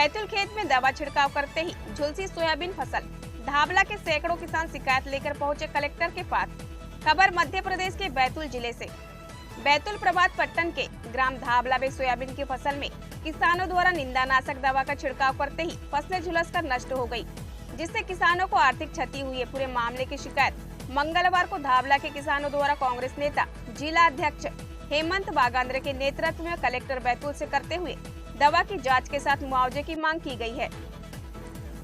बैतूल खेत में दवा छिड़काव करते ही झुलसी सोयाबीन फसल। धाबला के सैकड़ों किसान शिकायत लेकर पहुंचे कलेक्टर के पास। खबर मध्य प्रदेश के बैतूल जिले से। बैतूल प्रभात पट्टन के ग्राम धाबला में सोयाबीन की फसल में किसानों द्वारा निंदानाशक दवा का छिड़काव करते ही फसलें झुलसकर नष्ट हो गई, जिससे किसानों को आर्थिक क्षति हुई है। पूरे मामले की शिकायत मंगलवार को धाबला के किसानों द्वारा कांग्रेस नेता जिला अध्यक्ष हेमंत बागांद्रे के नेतृत्व में कलेक्टर बैतूल से करते हुए दवा की जांच के साथ मुआवजे की मांग की गई है।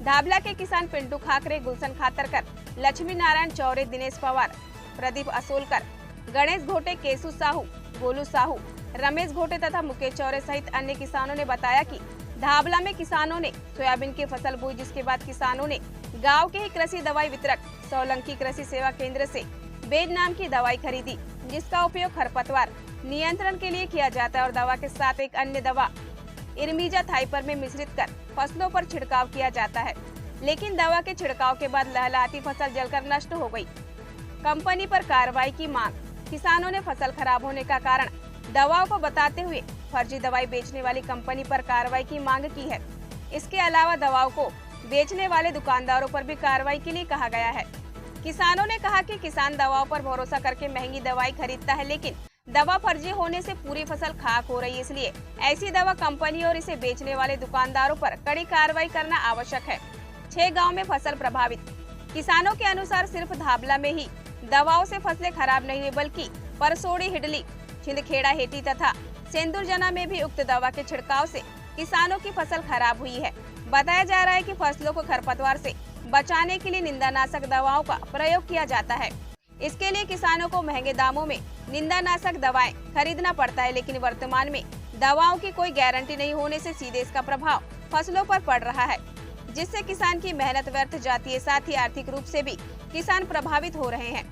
धाबला के किसान पिंटू खाकरे, गुलशन खातरकर, लक्ष्मी नारायण चौरे, दिनेश पवार, प्रदीप असोलकर, गणेश घोटे, केसु साहू, गोलू साहू, रमेश घोटे तथा मुकेश चौरे सहित अन्य किसानों ने बताया कि धाबला में किसानों ने सोयाबीन की फसल बोई, जिसके बाद किसानों ने गांव के ही कृषि दवाई वितरक सोलंकी कृषि सेवा केंद्र से बेड नाम की दवाई खरीदी, जिसका उपयोग खरपतवार नियंत्रण के लिए किया जाता है और दवा के साथ एक अन्य दवा इरमिजा थाइपर में मिश्रित कर फसलों पर छिड़काव किया जाता है। लेकिन दवा के छिड़काव के बाद लहलहाती फसल जलकर नष्ट हो गई। कंपनी पर कार्रवाई की मांग। किसानों ने फसल खराब होने का कारण दवाओं को बताते हुए फर्जी दवाई बेचने वाली कंपनी पर कार्रवाई की मांग की है। इसके अलावा दवाओं को बेचने वाले दुकानदारों पर भी कार्रवाई के लिए कहा गया है। किसानों ने कहा कि किसान दवाओं पर भरोसा करके महंगी दवाई खरीदता है, लेकिन दवा फर्जी होने से पूरी फसल खाक हो रही है। इसलिए ऐसी दवा कंपनी और इसे बेचने वाले दुकानदारों पर कड़ी कार्रवाई करना आवश्यक है। 6 गांव में फसल प्रभावित। किसानों के अनुसार सिर्फ धाबला में ही दवाओं से फसलें खराब नहीं हुई, बल्कि परसोड़ी, हिडली, छिंदखेड़ा, हेटी तथा सेंदुरजना में भी उक्त दवा के छिड़काव से किसानों की फसल खराब हुई है। बताया जा रहा है कि फसलों को खरपतवार से बचाने के लिए निंदानाशक दवाओं का प्रयोग किया जाता है। इसके लिए किसानों को महंगे दामों में निंदानाशक दवाएं खरीदना पड़ता है, लेकिन वर्तमान में दवाओं की कोई गारंटी नहीं होने से सीधे इसका प्रभाव फसलों पर पड़ रहा है, जिससे किसान की मेहनत व्यर्थ जाती है। साथ ही आर्थिक रूप से भी किसान प्रभावित हो रहे हैं।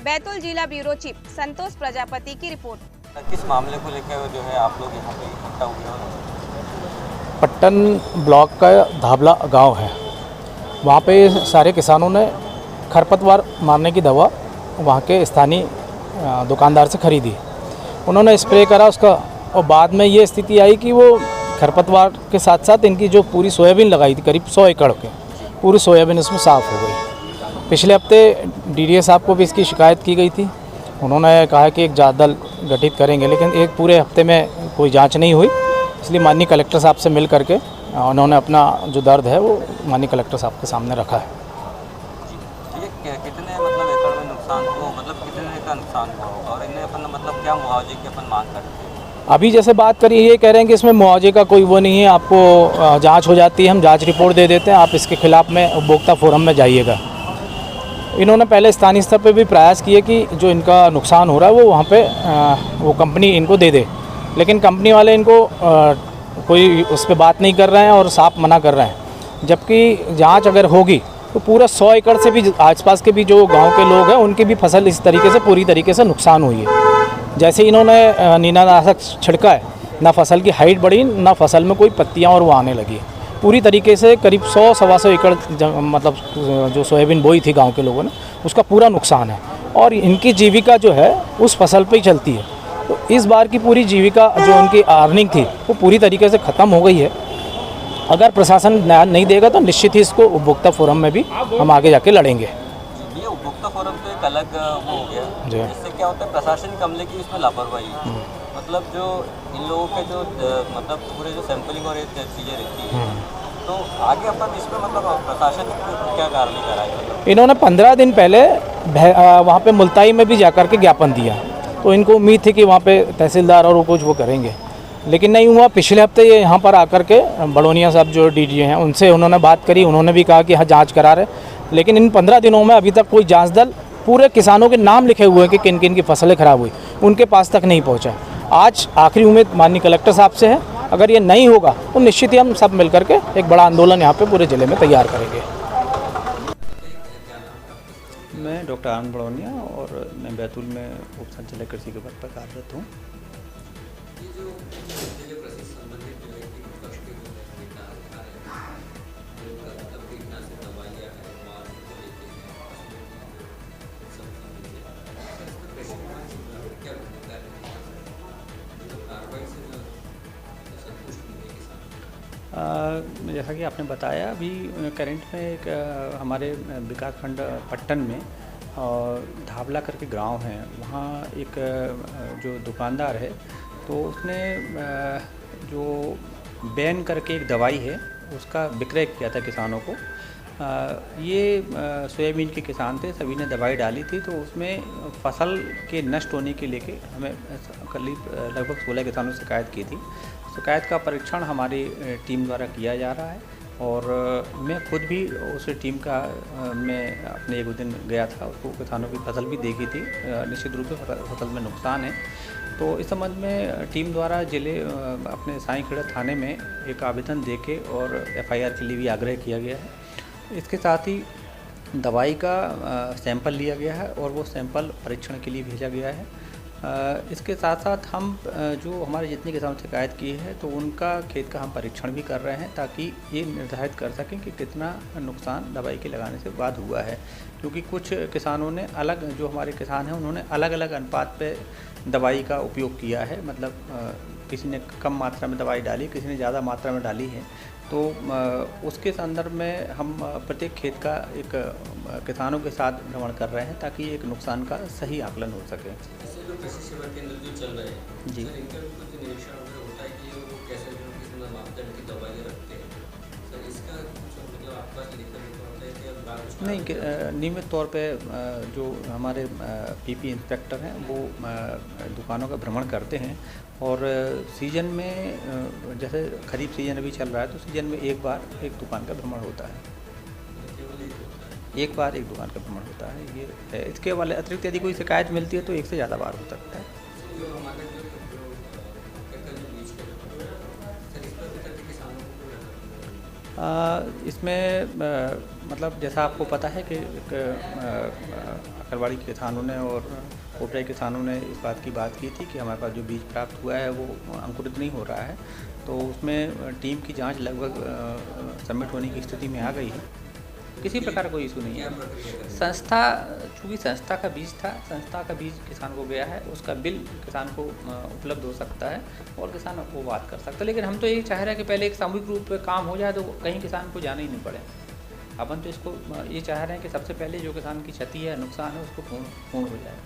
बैतूल जिला ब्यूरो चीफ संतोष प्रजापति की रिपोर्ट। किस मामले को लेकर जो है आप लोग यहाँ पे इकट्ठा हुए हो? पट्टन ब्लॉक का धाबला गांव है, वहाँ पे सारे किसानों ने खरपतवार मारने की दवा वहाँ के स्थानीय दुकानदार से खरीदी। उन्होंने स्प्रे करा उसका, और बाद में ये स्थिति आई कि वो खरपतवार के साथ साथ इनकी जो पूरी सोयाबीन लगाई थी, करीब 100 एकड़ के, पूरी सोयाबीन उसमें साफ़ हो गई। पिछले हफ्ते डीडीए साहब को भी इसकी शिकायत की गई थी। उन्होंने कहा कि एक जांच दल गठित करेंगे, लेकिन एक पूरे हफ्ते में कोई जांच नहीं हुई। इसलिए माननीय कलेक्टर साहब से मिल करके उन्होंने अपना जो दर्द है वो माननीय कलेक्टर साहब के सामने रखा है। कितने एकड़ में नुकसान हुआ, कितने का नुकसान हुआ होगा और इन्हें अपन क्या मुआवजे की अपन मांग करते हैं? अभी जैसे बात करी, ये कह रहे हैं कि इसमें मुआवजे का कोई वो नहीं है, आपको जांच हो जाती है, हम जांच रिपोर्ट दे देते हैं, आप इसके खिलाफ में उपभोक्ता फोरम में जाइएगा। इन्होंने पहले स्थानीय स्तर पे भी प्रयास किए कि जो इनका नुकसान हो रहा है वो वहाँ पे वो कंपनी इनको दे दे, लेकिन कंपनी वाले इनको कोई उस पर बात नहीं कर रहे हैं और साफ मना कर रहे हैं। जबकि जांच अगर होगी तो पूरा 100 एकड़ से भी आसपास के भी जो गांव के लोग हैं उनकी भी फसल इस तरीके से पूरी तरीके से नुकसान हुई है। जैसे इन्होंने निंदानाशक छिड़का है, ना फसल की हाइट बढ़ी, ना फसल में कोई पत्तियां और वो आने लगी। पूरी तरीके से करीब 100-125 एकड़ जो सोयाबीन बोई थी गांव के लोगों ने, उसका पूरा नुकसान है और इनकी जीविका जो है उस फसल पर ही चलती है। तो इस बार की पूरी जीविका जो उनकी अर्निंग थी वो पूरी तरीके से ख़त्म हो गई है। अगर प्रशासन न्याय नहीं देगा तो निश्चित ही इसको उपभोक्ता फोरम में भी हम आगे जाके लड़ेंगे। ये उपभोक्ता फोरम तो एक अलग वो हो गया, जिससे क्या होता है प्रशासन के अमले की इसमें लापरवाही। जो इन लोगों के जो पूरे जो सैंपलिंग और चीज़ें रहती है, तो आगे अपन इसमें प्रशासन क्या कार्रवाई कराएगा? इन्होंने 15 दिन पहले वहाँ पे मुल्ताई में भी जाकर के ज्ञापन दिया, तो इनको उम्मीद थी कि वहाँ पे तहसीलदार और कुछ वो करेंगे, लेकिन नहीं हुआ। पिछले हफ्ते ये यहाँ पर आकर के बड़ोनिया साहब जो डीडीए हैं उनसे उन्होंने बात करी, उन्होंने भी कहा कि हाँ जांच करा रहे, लेकिन इन 15 दिनों में अभी तक कोई जांच दल पूरे किसानों के नाम लिखे हुए हैं कि किन किन की फसलें खराब हुई, उनके पास तक नहीं पहुँचा। आज आखिरी उम्मीद माननीय कलेक्टर साहब से है, अगर ये नहीं होगा तो निश्चित ही हम सब मिल करके एक बड़ा आंदोलन यहाँ पर पूरे ज़िले में तैयार करेंगे। मैं डॉक्टर आनंद बड़ोनिया और मैं बैतूल में उप संचालक कृषि के पद पर कार्यरत हूँ। जैसा कि आपने बताया, अभी करंट में एक हमारे विकास खंड पट्टन में धाबला करके गांव है, वहाँ एक जो दुकानदार है तो उसने जो बैन करके एक दवाई है उसका विक्रय किया था किसानों को। ये सोयाबीन के किसान थे, सभी ने दवाई डाली थी, तो उसमें फसल के नष्ट होने के लेके हमें करीब लगभग 16 किसानों से शिकायत की थी। शिकायत का परीक्षण हमारी टीम द्वारा किया जा रहा है और मैं खुद भी उस टीम का मैं अपने एक दिन गया था, उसको किसानों की फसल भी देखी थी। निश्चित रूप से फसल में नुकसान है, तो इस संबंध में टीम द्वारा जिले अपने साईंखेड़ा थाने में एक आवेदन देके और FIR के लिए भी आग्रह किया गया है। इसके साथ ही दवाई का सैंपल लिया गया है और वो सैंपल परीक्षण के लिए भेजा गया है। इसके साथ साथ हम जो हमारे जितने किसानों ने शिकायत की है तो उनका खेत का हम परीक्षण भी कर रहे हैं, ताकि ये निर्धारित कर सकें कि कितना नुकसान दवाई के लगाने से बाद हुआ है। क्योंकि कुछ किसानों ने अलग, जो हमारे किसान हैं उन्होंने अलग अलग अनुपात पे दवाई का उपयोग किया है, मतलब किसी ने कम मात्रा में दवाई डाली, किसी ने ज़्यादा मात्रा में डाली है। तो उसके संदर्भ में हम प्रत्येक खेत का एक किसानों के साथ भ्रमण कर रहे हैं, ताकि एक नुकसान का सही आकलन हो सके। ऐसे जो कृषि सेवा केंद्र जो चल रहे हैं जी, सर, इनका भी कुछ निरीक्षण वगैरह होता है कि वो कैसे जो किस मापदंड की दवाइयाँ रखते हैं सर, इसका कुछ मतलब आपका देखने को होता है कि अब कुछ नहीं, नियमित तौर पे जो हमारे PP इंस्पेक्टर हैं वो दुकानों का भ्रमण करते हैं और सीजन में जैसे खरीफ सीजन अभी चल रहा है तो सीजन में एक बार एक दुकान का भ्रमण होता है, एक बार एक दुकान का भ्रमण होता है। ये है। इसके वाले अतिरिक्त यदि कोई शिकायत मिलती है तो एक से ज़्यादा बार हो सकता है। जो हमारे जो बीज के सर, इस पर भी किसानों को इसमें मतलब जैसा आपको पता है कि अकरवाड़ी के किसानों ने और कोटराई किसानों ने इस बात की थी कि हमारे पास जो बीज प्राप्त हुआ है वो अंकुरित नहीं हो रहा है, तो उसमें टीम की जांच लगभग सबमिट होने की स्थिति में आ गई है। किसी प्रकार का कोई इशू नहीं है। संस्था, चूँकि संस्था का बीज था, संस्था का बीज किसान को गया है, उसका बिल किसान को उपलब्ध हो सकता है और किसान वो बात कर सकता है। लेकिन हम तो यही चाह रहे हैं कि पहले एक सामूहिक रूप पे काम हो जाए तो कहीं किसान को जाना ही नहीं पड़े। अपन तो इसको ये चाह रहे हैं कि सबसे पहले जो किसान की क्षति है, नुकसान है, उसको पूर्ण हो जाए।